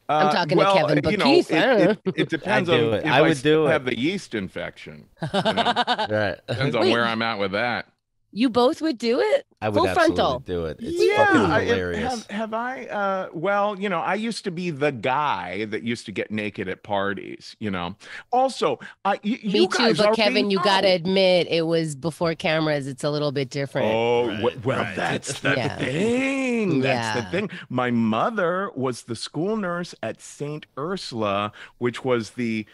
I'm talking to Kevin, but Keith, I don't know. It depends on if I would have the yeast infection. You know? Right. Depends on where I'm at with that. You both would do it? I would Full absolutely frontal. do it. It's fucking hilarious. Have I? Well, you know, I used to be the guy that used to get naked at parties, you know. Also, me too, but Kevin, you got to admit, it was before cameras. It's a little bit different. Oh, that's the thing. That's the thing. My mother was the school nurse at St. Ursula, which was the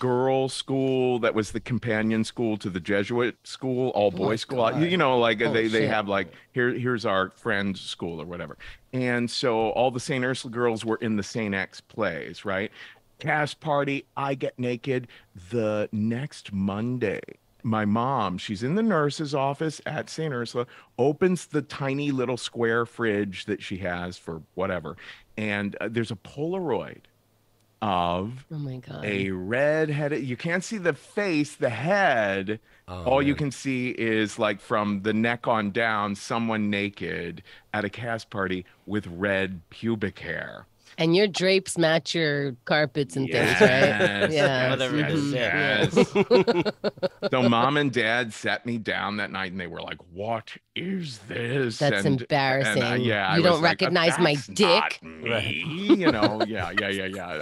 girl school that was the companion school to the Jesuit school, all boys school. You know, like they have like, here's our friend's school or whatever. And so all the St. Ursula girls were in the St. X plays, right? Cast party, I get naked the next Monday. My mom, she's in the nurse's office at St. Ursula, opens the tiny little square fridge that she has for whatever. And there's a Polaroid of a red-headed, you can't see the face, the head. All you can see is like from the neck on down, someone naked at a cast party with red pubic hair. And your drapes match your carpets and things, right? Yeah. Whatever it is. So mom and dad sat me down that night and they were like, what is this? That's embarrassing. And, you don't recognize my dick? Me. You know, yeah.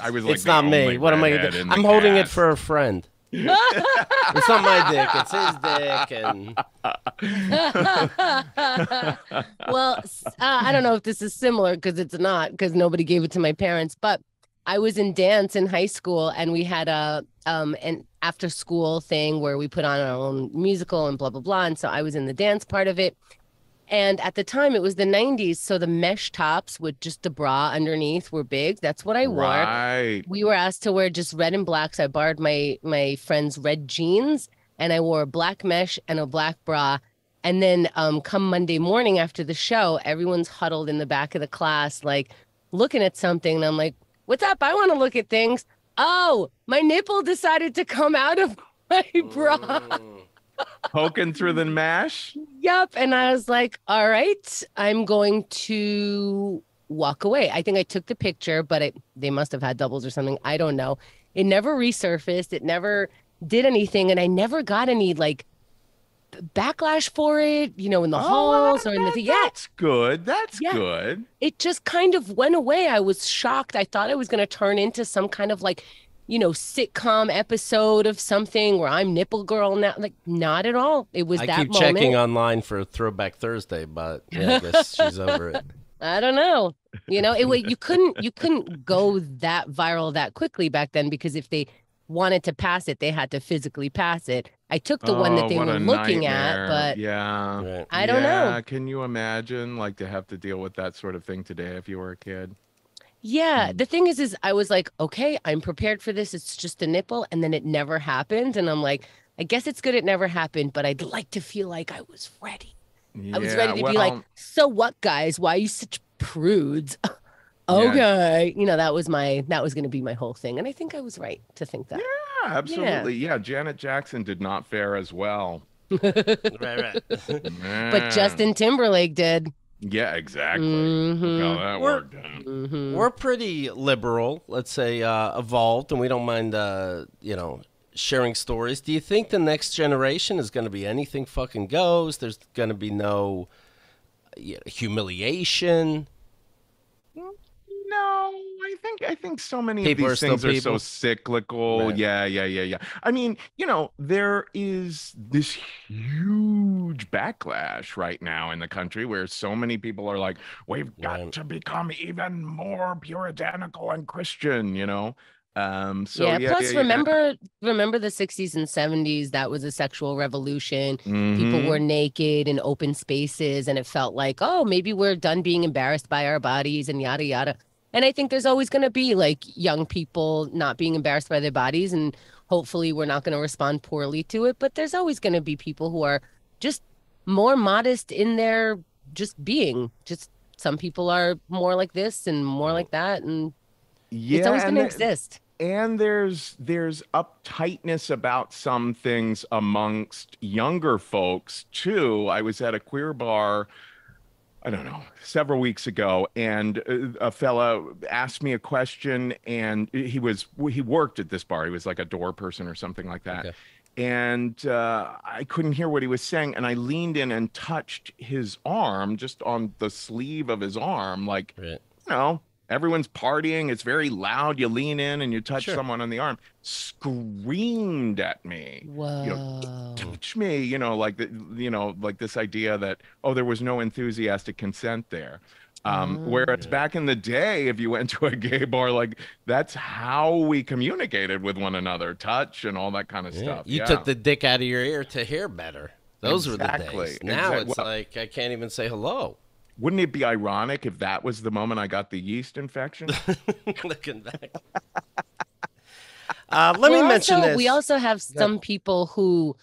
I was like, it's not me. What am I going to do? I'm holding it for a friend. It's not my dick. It's his dick. And well, I don't know if this is similar, because it's not, because nobody gave it to my parents. But I was in dance in high school, and we had an after school thing where we put on our own musical and blah blah blah. And so I was in the dance part of it. And at the time, it was the 90s. So the mesh tops with just the bra underneath were big. That's what I wore. Right. We were asked to wear just red and black. So I borrowed my friend's red jeans and I wore a black mesh and a black bra. And then come Monday morning after the show, everyone's huddled in the back of the class, like looking at something. And I'm like, what's up? I want to look at things. Oh, my nipple decided to come out of my bra. Poking through the mesh? Yep. And I was like, all right, I'm going to walk away. I think I took the picture, but they must have had doubles or something. I don't know. It never resurfaced. It never did anything. And I never got any like backlash for it, in the halls or in the That's good. That's good. It just kind of went away. I was shocked. I thought it was going to turn into some kind of like sitcom episode of something where I'm nipple girl now. Like, not at all. It was that moment. I keep checking online for Throwback Thursday, but I guess she's over it. I don't know. You couldn't go that viral that quickly back then, because if they wanted to pass it, they had to physically pass it. I took the one that they were looking at, but yeah, I don't know. Can you imagine to have to deal with that sort of thing today if you were a kid? Yeah, the thing is I was like, okay, I'm prepared for this. It's just a nipple. And then it never happened. And I'm like, I guess it's good it never happened, but I'd like to feel like I was ready. Yeah, I was ready to be like, so what, guys? Why are you such prudes? Okay. That was going to be my whole thing. And I think I was right to think that. Yeah, absolutely. Yeah, Janet Jackson did not fare as well. Right. But Justin Timberlake did. Yeah, exactly. Mm-hmm. Look how that worked out. Mm-hmm. We're pretty liberal, let's say, evolved, and we don't mind, sharing stories. Do you think the next generation is going to be anything fucking goes? There's going to be no humiliation? No, I think so many People of these things are so cyclical. Right. Yeah. I mean, there is this huge backlash right now in the country where so many people are like, we've got to become even more puritanical and Christian, Plus, remember the 60s and 70s? That was a sexual revolution. Mm-hmm. People were naked in open spaces, and it felt like, oh, maybe we're done being embarrassed by our bodies and yada yada. And I think there's always going to be like young people not being embarrassed by their bodies, and hopefully we're not going to respond poorly to it. But there's always going to be people who are just more modest in their just being. Just some people are more like this and more like that, and it's always going to exist. And there's uptightness about some things amongst younger folks too. I was at a queer bar, I don't know, several weeks ago, and a fella asked me a question, and he worked at this bar. He was like a door person or something like that. Okay. And I couldn't hear what he was saying, and I leaned in and touched his arm, just on the sleeve of his arm, like, everyone's partying. It's very loud. You lean in and you touch someone on the arm. Screamed at me. Whoa! Touch me. Like this idea that there was no enthusiastic consent there. Whereas back in the day, if you went to a gay bar, like that's how we communicated with one another, touch and all that kind of stuff. You took the dick out of your ear to hear better. Those were the days. Now it's like I can't even say hello. Wouldn't it be ironic if that was the moment I got the yeast infection? Looking back. Let me mention this. We also have some people who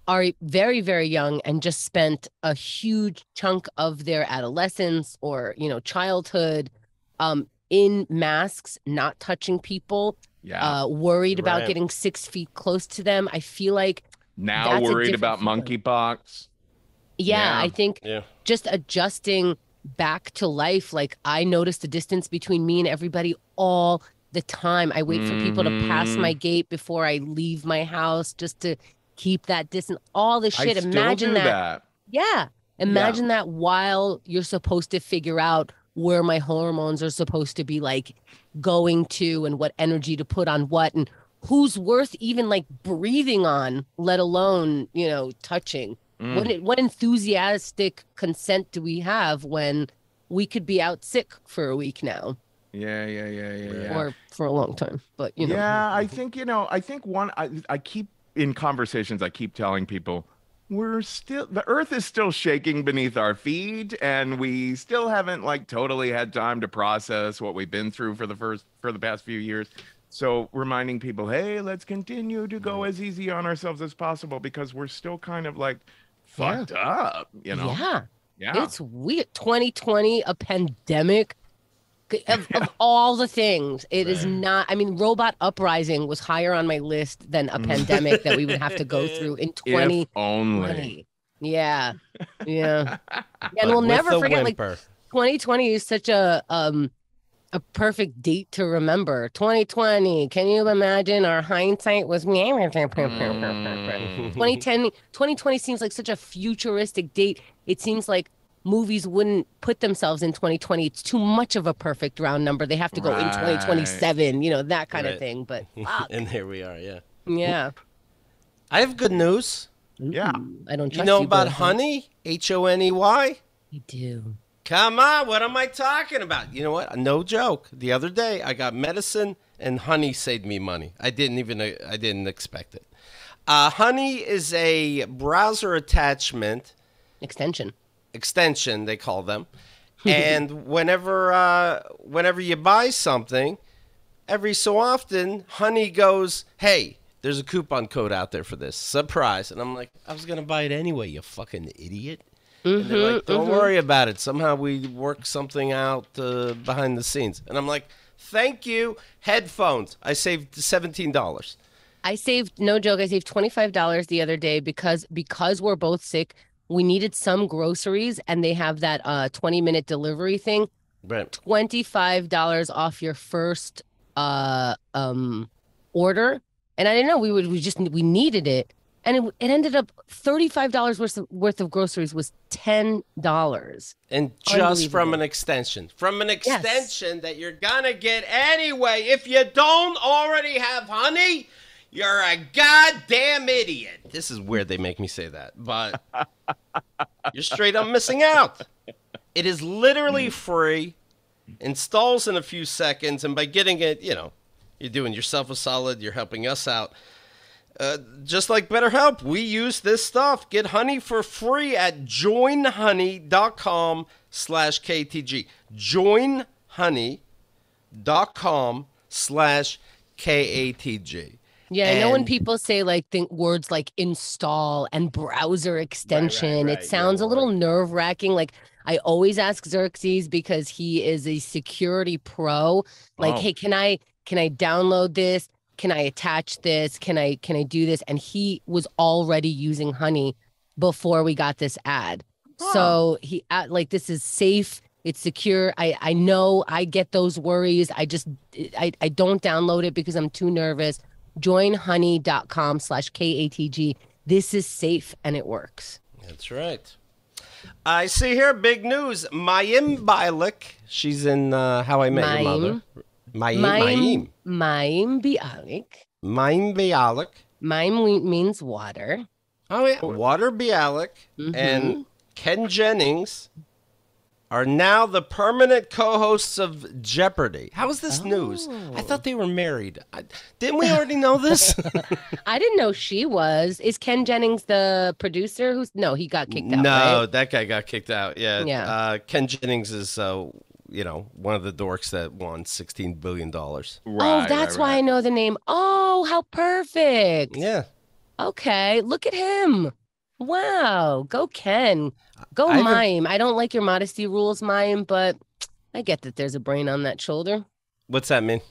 are very, very young and just spent a huge chunk of their adolescence or, childhood in masks, not touching people, worried about getting 6 feet close to them. I feel like now worried about monkeypox. Yeah, I think just adjusting back to life. Like I notice the distance between me and everybody all the time. I wait for people to pass my gate before I leave my house just to keep that distance. All the shit. Imagine that. Yeah. Imagine that while you're supposed to figure out where my hormones are supposed to be like going to and what energy to put on what and who's worth even like breathing on, let alone, touching. What enthusiastic consent do we have when we could be out sick for a week now? Yeah. Or for a long time, but Yeah, I think I keep in conversations, I keep telling people, the earth is still shaking beneath our feet, and we still haven't like totally had time to process what we've been through for the past few years. So reminding people, hey, let's continue to go as easy on ourselves as possible, because we're still kind of like fucked up, you know? Yeah. It's weird. 2020, a pandemic. Of all the things, it is not. I mean, robot uprising was higher on my list than a pandemic that we would have to go through in 2020. If only. Yeah. And we'll never forget. Like 2020 is such a perfect date to remember. 2020. Can you imagine? Our hindsight was 2020 seems like such a futuristic date. It seems like movies wouldn't put themselves in 2020. It's too much of a perfect round number. They have to go in 2027, that kind of thing. But and here we are, yeah. I have good news. Yeah. I don't trust you know about honey? Honey? I do. Come on, what am I talking about? You know what? No joke. The other day I got medicine and honey saved me money. I didn't expect it. Honey is a browser attachment. Extension, they call them. And whenever you buy something, every so often, Honey goes, hey, there's a coupon code out there for this. Surprise. And I'm like, I was going to buy it anyway, you fucking idiot. And they're like, don't worry about it. Somehow we work something out behind the scenes. And I'm like, thank you. Headphones. I saved $17. No joke, I saved $25 the other day because we're both sick. We needed some groceries, and they have that 20-minute delivery thing. Right. $25 off your first order. And I didn't know we needed it. And it ended up $35 worth of groceries was $10. And just from an extension. That you're going to get anyway. If you don't already have honey, you're a goddamn idiot. This is weird they make me say that, but you're straight up missing out. It is literally free, installs in a few seconds, and by getting it, you're doing yourself a solid, you're helping us out. Just like BetterHelp, we use this stuff. Get honey for free at joinhoney.com/KATG. joinhoney.com/KATG. Yeah, I know when people say think words like install and browser extension, it sounds a little nerve-wracking. Like I always ask Xerxes because he is a security pro. Hey, can I download this? Can I attach this? Can I do this? And he was already using Honey before we got this ad. So he this is safe. It's secure. I know I get those worries. I don't download it because I'm too nervous. joinhoney.com/KATG. This is safe and it works. That's right. I see here big news. Mayim Bialik. She's in How I Met Your Mother. Mayim Bialik. Mayim Bialik. Mayim means water. Oh yeah, Water Bialik and Ken Jennings are now the permanent co-hosts of Jeopardy. How is this news? I thought they were married. Didn't we already know this? I didn't know she was. Is Ken Jennings the producer? No, he got kicked out. No, right? That guy got kicked out. Yeah. Ken Jennings is, one of the dorks that won $16 billion. Right, that's why I know the name. Oh, how perfect. Yeah. Okay, look at him. Wow, go Ken. Go Mayim. I don't like your modesty rules, Mayim, but I get that there's a brain on that shoulder. What's that mean?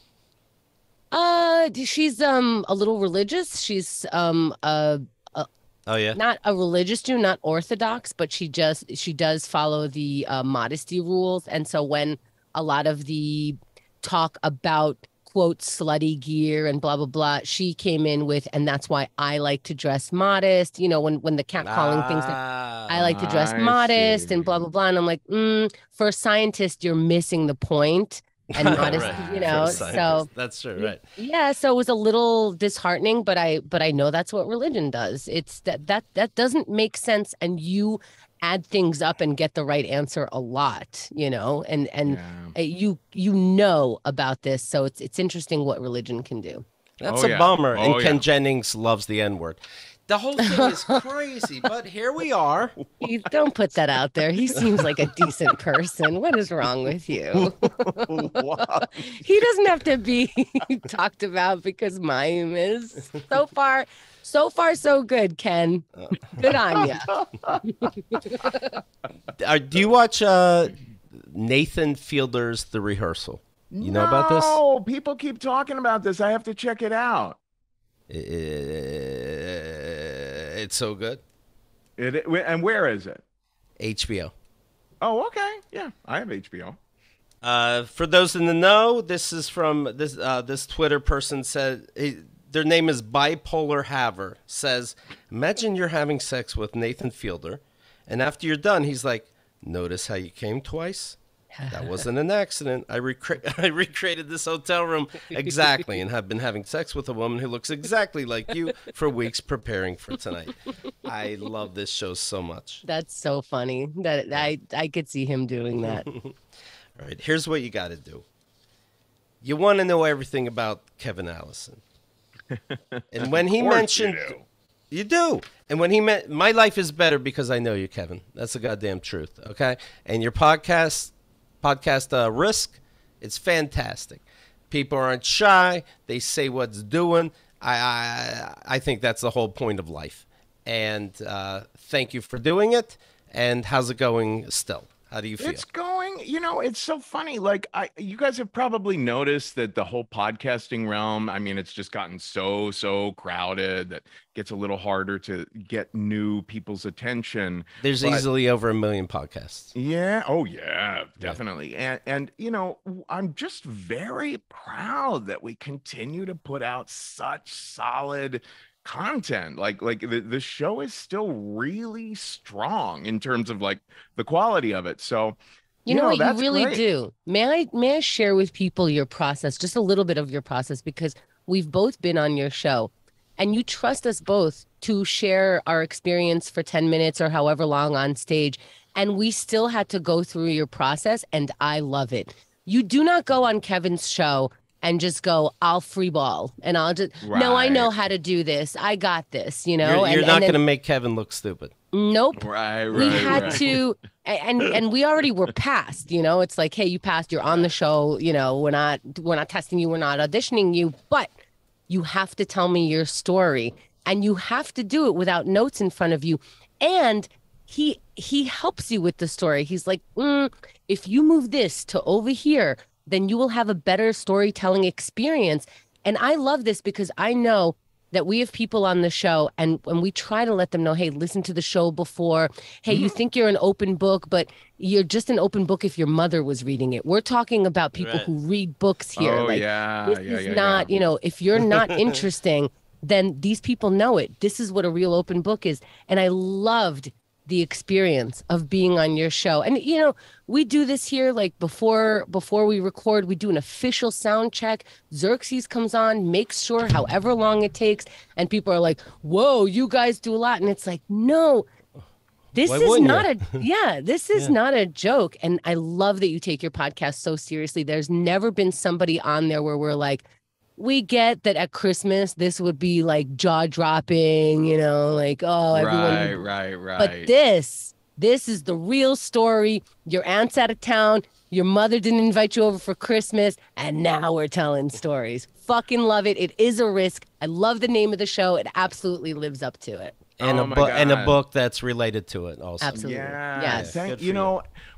She's a little religious. She's not a religious Jew, not Orthodox, but she does follow the modesty rules. And so when a lot of the talk about quote slutty gear and blah blah blah, she came in with, and that's why I like to dress modest. When the catcalling things, I like to dress modest and blah blah blah. And I'm like, for a scientist, you're missing the point. And modest, so that's true, right? Yeah, so it was a little disheartening, but I know that's what religion does. It's that doesn't make sense, and you add things up and get the right answer a lot, and you know about this, so it's interesting what religion can do. That's a bummer. And Ken Jennings loves the N-word. The whole thing is crazy, but here we are. You don't put that out there. He seems like a decent person. What is wrong with you? He doesn't have to be talked about because Mayim is. So far, so good, Ken. Good on you. Do you watch Nathan Fielder's The Rehearsal? You know about this? Oh, people keep talking about this. I have to check it out. It's so good. And where is it? HBO. Oh, okay. Yeah, I have HBO. For those in the know, this is from this Twitter person said their name is Bipolar Haver. Says, imagine you're having sex with Nathan Fielder, and after you're done, he's like, notice how you came twice? That wasn't an accident. I recreated this hotel room exactly and have been having sex with a woman who looks exactly like you for weeks preparing for tonight. I love this show so much. That's so funny. That I could see him doing that. All right, here's what you got to do. You want to know everything about Kevin Allison. And when he mentioned... You do. And when he meant, my life is better because I know you, Kevin. That's the goddamn truth, okay? And your podcast Risk, it's fantastic. People aren't shy. They say what's doing. I think that's the whole point of life. And thank you for doing it. And how's it going still? How do you feel? It's going, it's so funny. Like, you guys have probably noticed that the whole podcasting realm, I mean, it's just gotten so crowded that it gets a little harder to get new people's attention. There's easily over 1 million podcasts. Yeah. Oh, yeah, definitely. Yeah. And I'm just very proud that we continue to put out such solid content. Like the show is still really strong in terms of like the quality of it. So you know what that's you really great. do. May I share with people your process, just a little bit of your process, because we've both been on your show and you trust us both to share our experience for 10 minutes or however long on stage, and we still had to go through your process, and I love it. You do not go on Kevin's show and just go, I'll free ball and I'll just, no, I know how to do this. I got this, You're not going to make Kevin look stupid. Nope. Right. We had to, and we already were passed, it's like, hey, you passed, you're on the show, we're not testing you, we're not auditioning you, but you have to tell me your story and you have to do it without notes in front of you. And he helps you with the story. He's like, if you move this to over here, then you will have a better storytelling experience. And I love this because I know that we have people on the show and we try to let them know, hey, listen to the show before. Hey, you think you're an open book, but you're just an open book if your mother was reading it. We're talking about people who read books here. Oh, this is not, if you're not interesting, then these people know it. This is what a real open book is. And I loved the experience of being on your show. And we do this here, like before we record, we do an official sound check. Xerxes comes on, makes sure however long it takes, and people are like, whoa, you guys do a lot. And it's like, no, this is not not a joke. And I love that you take your podcast so seriously. There's never been somebody on there where we're like, we get that at Christmas, this would be like jaw dropping, like, oh, everyone. Right. But this is the real story. Your aunt's out of town. Your mother didn't invite you over for Christmas. And now we're telling stories. Fucking love it. It is a risk. I love the name of the show. It absolutely lives up to it. And a book that's related to it also. Absolutely. Yeah. Yes.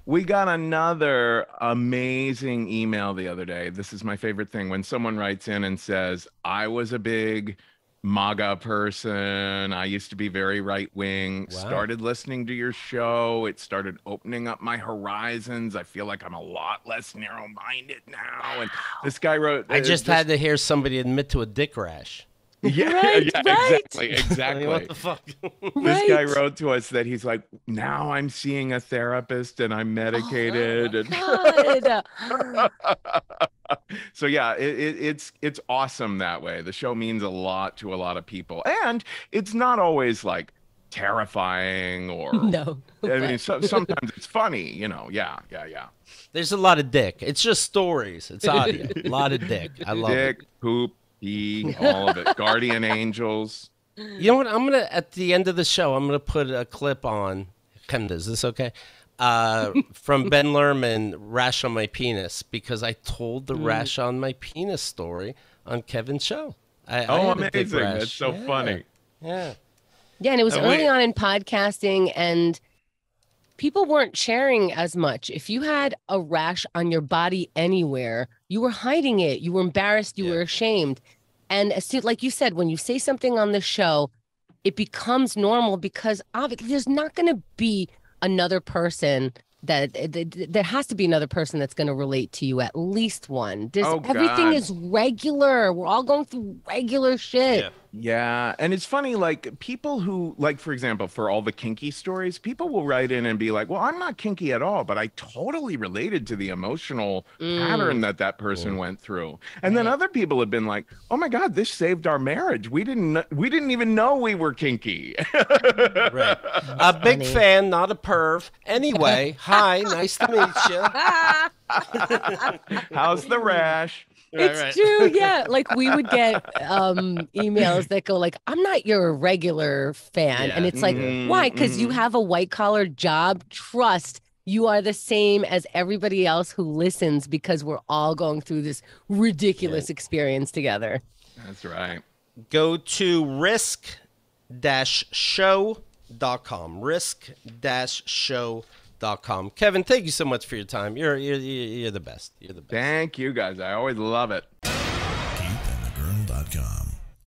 We got another amazing email the other day. This is my favorite thing. When someone writes in and says, I was a big MAGA person. I used to be very right-wing. Wow. Started listening to your show. It started opening up my horizons. I feel like I'm a lot less narrow-minded now. And this guy wrote... I just had to hear somebody admit to a dick rash. Yeah, right. Exactly. What the fuck? This guy wrote to us that he's like, now I'm seeing a therapist and I'm medicated. God. So yeah, it's awesome that way. The show means a lot to a lot of people, and it's not always like terrifying or no. I mean, sometimes it's funny, Yeah. There's a lot of dick. It's just stories. It's audio. A lot of dick. I love dick, it. Poop, all of it. Guardian angels. You know what? I'm gonna at the end of the show. I'm gonna put a clip on Chemda. Is this okay? From Ben Lerman, rash on my penis, because I told the rash on my penis story on Kevin's show. I had a big amazing! rash. That's so funny. Yeah. Yeah, and it was early on in podcasting, and people weren't sharing as much. If you had a rash on your body anywhere, you were hiding it. You were embarrassed. You were ashamed. And as soon, like you said, when you say something on the show, it becomes normal because obviously there's not going to be another person there has to be another person that's going to relate to you, at least one. Everything is regular. We're all going through regular shit. Yeah. And it's funny, like people who, like, for example, for all the kinky stories, people will write in and be like, well, I'm not kinky at all, but I totally related to the emotional pattern that person went through. And then other people have been like, oh my God, this saved our marriage. We didn't even know we were kinky. Right. A big fan, not a perv. Anyway, hi, nice to meet you. How's the rash? It's true, yeah. Like we would get emails that go like, I'm not your regular fan. And it's like, why? Because you have a white collar job. Trust, you are the same as everybody else who listens, because we're all going through this ridiculous experience together. That's right. Go to risk-show.com. Risk-show.com. Kevin, thank you so much for your time. You're the best. You're the best. Thank you, guys. I always love it.